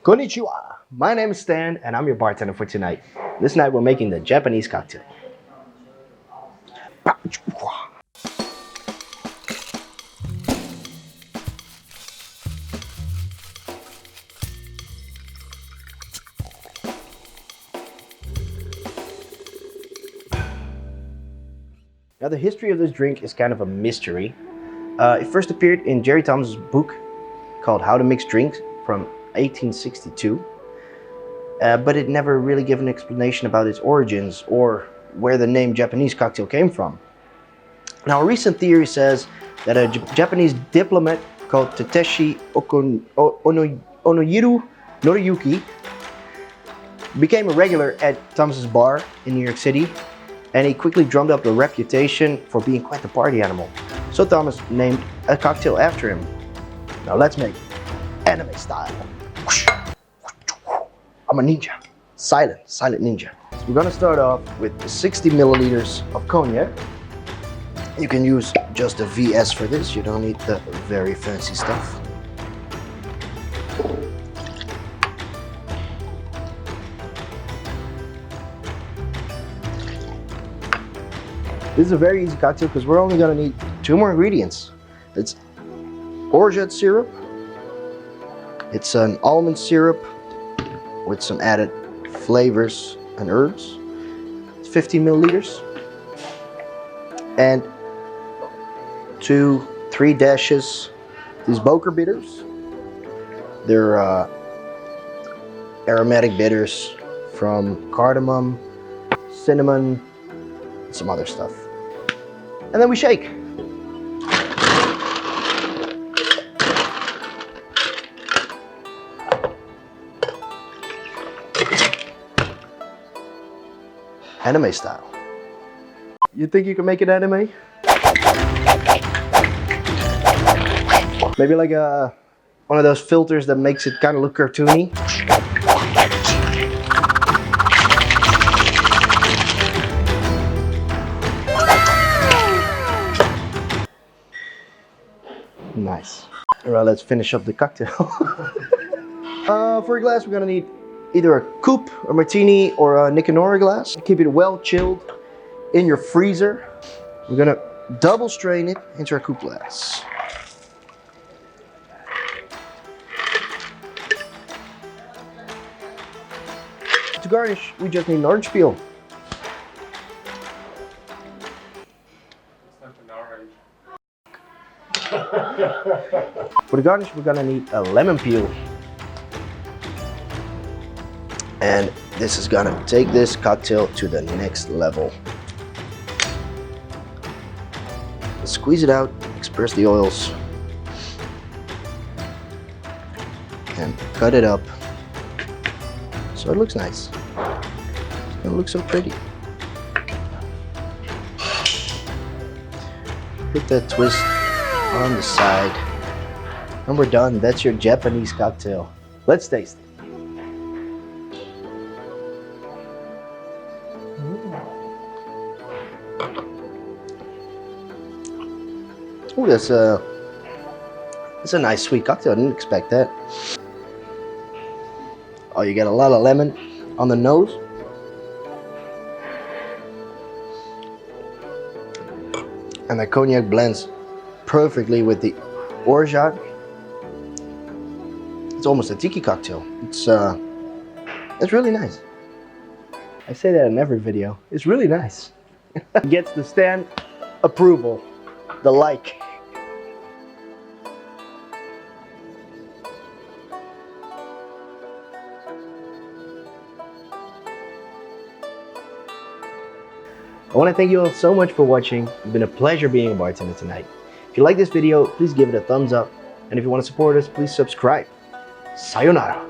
Konnichiwa! My name is Stan and I'm your bartender for tonight. This night we're making the Japanese cocktail. Now the history of this drink is kind of a mystery. It first appeared in Jerry Thomas's book called How to Mix Drinks from 1862. But it never really gave an explanation about its origins or where the name Japanese cocktail came from. Now a recent theory says that a Japanese diplomat called Takeshi Onoyiru Noriyuki became a regular at Thomas's bar in New York City, and he quickly drummed up a reputation for being quite the party animal. So Thomas named a cocktail after him. Now let's make it anime style. I'm a ninja, silent ninja. So we're gonna start off with 60 milliliters of cognac. You can use just a VS for this, you don't need the very fancy stuff. This is a very easy cocktail because we're only gonna need 2 more ingredients. It's orgeat syrup, it's an almond syrup with some added flavors and herbs. It's 15 milliliters. And 2-3 dashes these boker bitters. They're aromatic bitters from cardamom, cinnamon, and some other stuff. And then we shake. Anime style. You think you can make it anime? Maybe like one of those filters that makes it kind of look cartoony. Nice. Alright, let's finish up the cocktail. For a glass, we're gonna need either a coupe, a martini, or a Nicanora glass. Keep it well chilled in your freezer. We're gonna double strain it into our coupe glass. To garnish, we just need an orange peel. For the garnish, we're gonna need a lemon peel. And this is gonna take this cocktail to the next level. Squeeze it out, disperse the oils, and cut it up so it looks nice. It's gonna look so pretty. Put that twist on the side, and we're done. That's your Japanese cocktail. Let's taste it. Oh, that's a nice sweet cocktail. I didn't expect that. Oh, you got a lot of lemon on the nose. And the cognac blends perfectly with the orgeat. It's almost a tiki cocktail. It's really nice. I say that in every video. It's really nice. Gets the Stan approval, the like. I want to thank you all so much for watching. It's been a pleasure being a bartender tonight. If you like this video, please give it a thumbs up. And if you want to support us, please subscribe. Sayonara.